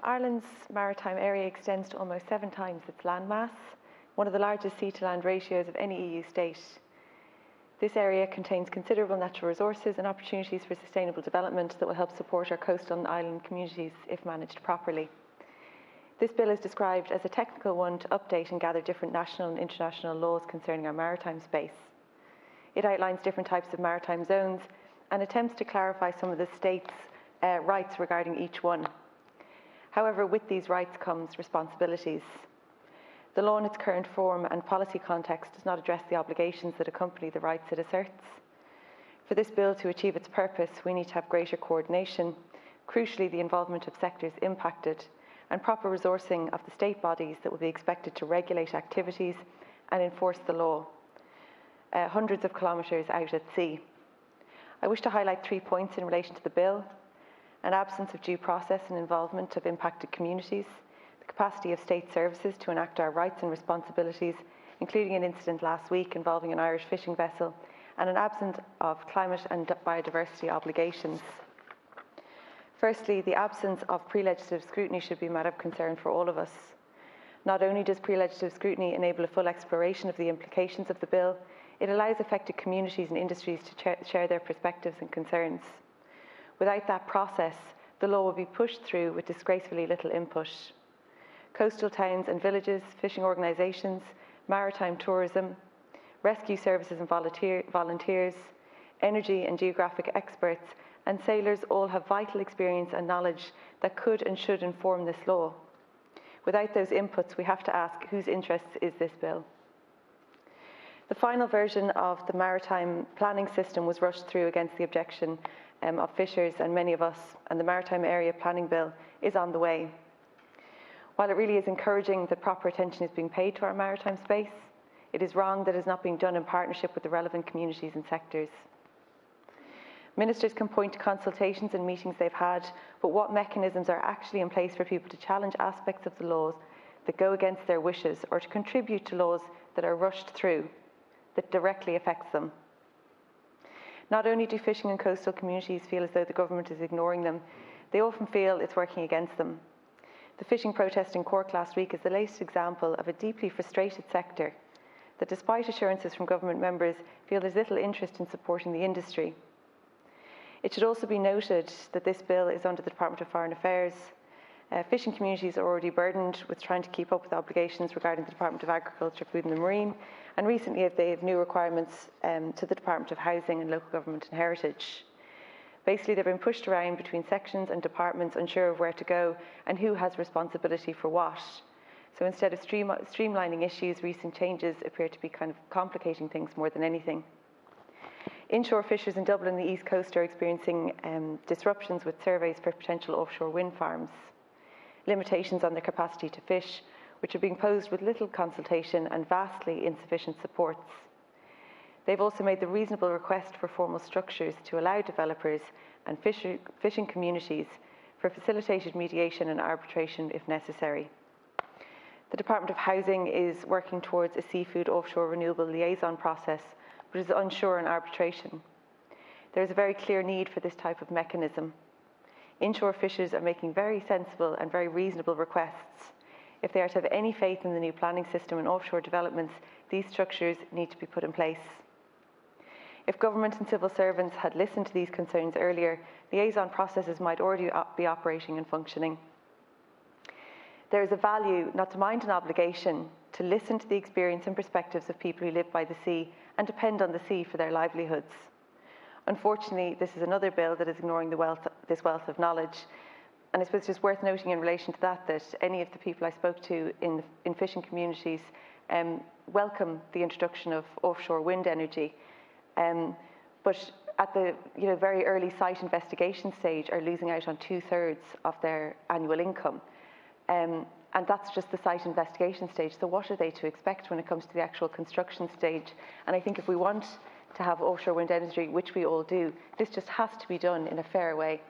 Ireland's maritime area extends to almost 7 times its landmass, one of the largest sea-to-land ratios of any EU state. This area contains considerable natural resources and opportunities for sustainable development that will help support our coastal and island communities if managed properly. This bill is described as a technical one to update and gather different national and international laws concerning our maritime space. It outlines different types of maritime zones and attempts to clarify some of the state's rights regarding each one. However, with these rights comes responsibilities. The law in its current form and policy context does not address the obligations that accompany the rights it asserts. For this bill to achieve its purpose, we need to have greater coordination, crucially the involvement of sectors impacted, and proper resourcing of the state bodies that will be expected to regulate activities and enforce the law, hundreds of kilometres out at sea. I wish to highlight 3 points in relation to the bill: an absence of due process and involvement of impacted communities, the capacity of state services to enact our rights and responsibilities, including an incident last week involving an Irish fishing vessel, and an absence of climate and biodiversity obligations. Firstly, the absence of pre-legislative scrutiny should be a matter of concern for all of us. Not only does pre-legislative scrutiny enable a full exploration of the implications of the bill, it allows affected communities and industries to share their perspectives and concerns. Without that process, the law will be pushed through with disgracefully little input. Coastal towns and villages, fishing organisations, maritime tourism, rescue services and volunteers, energy and geographic experts, and sailors all have vital experience and knowledge that could and should inform this law. Without those inputs, we have to ask, whose interests is this bill? The final version of the maritime planning system was rushed through against the objection of fishers and many of us, and the Maritime Area Planning Bill is on the way. While it really is encouraging that proper attention is being paid to our maritime space, it is wrong that it is not being done in partnership with the relevant communities and sectors. Ministers can point to consultations and meetings they've had, but what mechanisms are actually in place for people to challenge aspects of the laws that go against their wishes, or to contribute to laws that are rushed through, that directly affects them? Not only do fishing and coastal communities feel as though the government is ignoring them, they often feel it's working against them. The fishing protest in Cork last week is the latest example of a deeply frustrated sector that, despite assurances from government members, feel there's little interest in supporting the industry. It should also be noted that this bill is under the Department of Foreign Affairs. Fishing communities are already burdened with trying to keep up with obligations regarding the Department of Agriculture, Food and the Marine, and recently they have new requirements to the Department of Housing and Local Government and Heritage. Basically, they've been pushed around between sections and departments, unsure of where to go and who has responsibility for what. So instead of streamlining issues, recent changes appear to be kind of complicating things more than anything. Inshore fishers in Dublin and the East Coast are experiencing disruptions with surveys for potential offshore wind farms, limitations on their capacity to fish, which are being posed with little consultation and vastly insufficient supports. They've also made the reasonable request for formal structures to allow developers and fishing communities for facilitated mediation and arbitration if necessary. The Department of Housing is working towards a seafood offshore renewable liaison process, but is unsure on arbitration. There is a very clear need for this type of mechanism. Inshore fishers are making very sensible and very reasonable requests. If they are to have any faith in the new planning system and offshore developments, these structures need to be put in place. If government and civil servants had listened to these concerns earlier, liaison processes might already be operating and functioning. There is a value, not to mind an obligation, to listen to the experience and perspectives of people who live by the sea and depend on the sea for their livelihoods. Unfortunately, this is another bill that is ignoring this wealth of knowledge. And I suppose it's just worth noting in relation to that any of the people I spoke to in fishing communities welcome the introduction of offshore wind energy, but at the very early site investigation stage are losing out on 2/3 of their annual income. And that's just the site investigation stage. So what are they to expect when it comes to the actual construction stage? And I think if we want to have offshore wind energy, which we all do, this just has to be done in a fair way.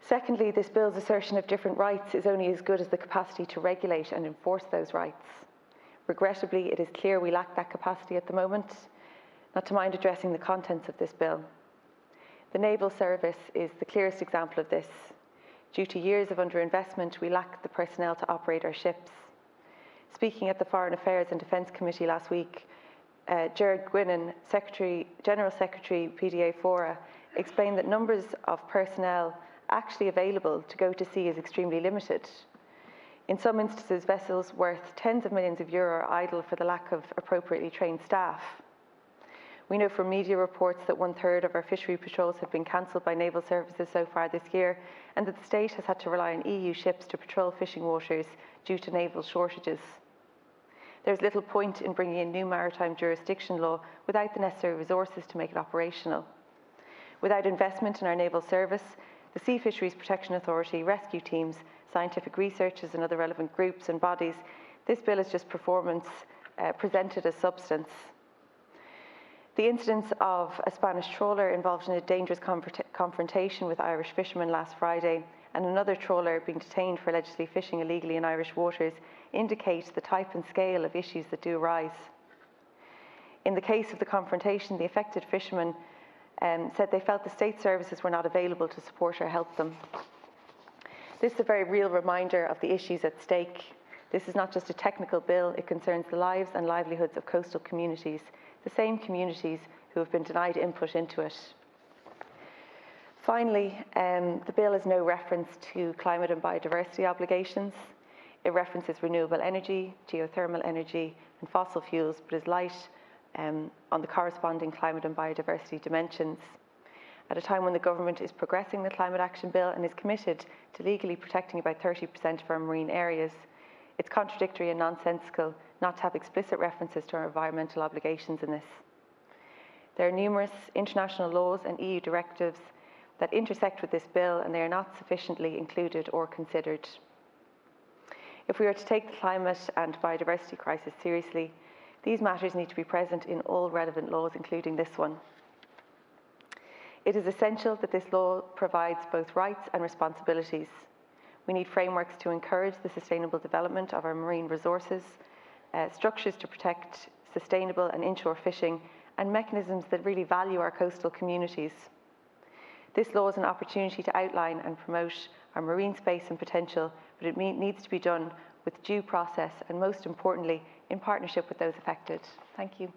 Secondly, this bill's assertion of different rights is only as good as the capacity to regulate and enforce those rights. Regrettably, it is clear we lack that capacity at the moment, not to mind addressing the contents of this bill. The Naval Service is the clearest example of this. Due to years of underinvestment, we lack the personnel to operate our ships. Speaking at the Foreign Affairs and Defence Committee last week, Gerard Gwynnon, General Secretary PDA Fora, explained that numbers of personnel actually available to go to sea is extremely limited. In some instances, vessels worth tens of millions of euro are idle for the lack of appropriately trained staff. We know from media reports that 1/3 of our fishery patrols have been cancelled by naval services so far this year, and that the state has had to rely on EU ships to patrol fishing waters due to naval shortages. There is little point in bringing in new maritime jurisdiction law without the necessary resources to make it operational. Without investment in our naval service, the Sea Fisheries Protection Authority, rescue teams, scientific researchers and other relevant groups and bodies, this bill is just performance presented as substance. The incidence of a Spanish trawler involved in a dangerous confrontation with Irish fishermen last Friday, and another trawler being detained for allegedly fishing illegally in Irish waters, indicates the type and scale of issues that do arise. In the case of the confrontation, the affected fishermen said they felt the state services were not available to support or help them. This is a very real reminder of the issues at stake. This is not just a technical bill, it concerns the lives and livelihoods of coastal communities, the same communities who have been denied input into it. Finally, the bill has no reference to climate and biodiversity obligations. It references renewable energy, geothermal energy and fossil fuels, but is light on the corresponding climate and biodiversity dimensions. At a time when the government is progressing the Climate Action Bill and is committed to legally protecting about 30% of our marine areas, it's contradictory and nonsensical not to have explicit references to our environmental obligations in this. There are numerous international laws and EU directives that intersect with this bill, and they are not sufficiently included or considered. If we are to take the climate and biodiversity crisis seriously, these matters need to be present in all relevant laws, including this one. It is essential that this law provides both rights and responsibilities. We need frameworks to encourage the sustainable development of our marine resources, structures to protect sustainable and inshore fishing, and mechanisms that really value our coastal communities. This law is an opportunity to outline and promote our marine space and potential, but it needs to be done with due process and, most importantly, in partnership with those affected. Thank you.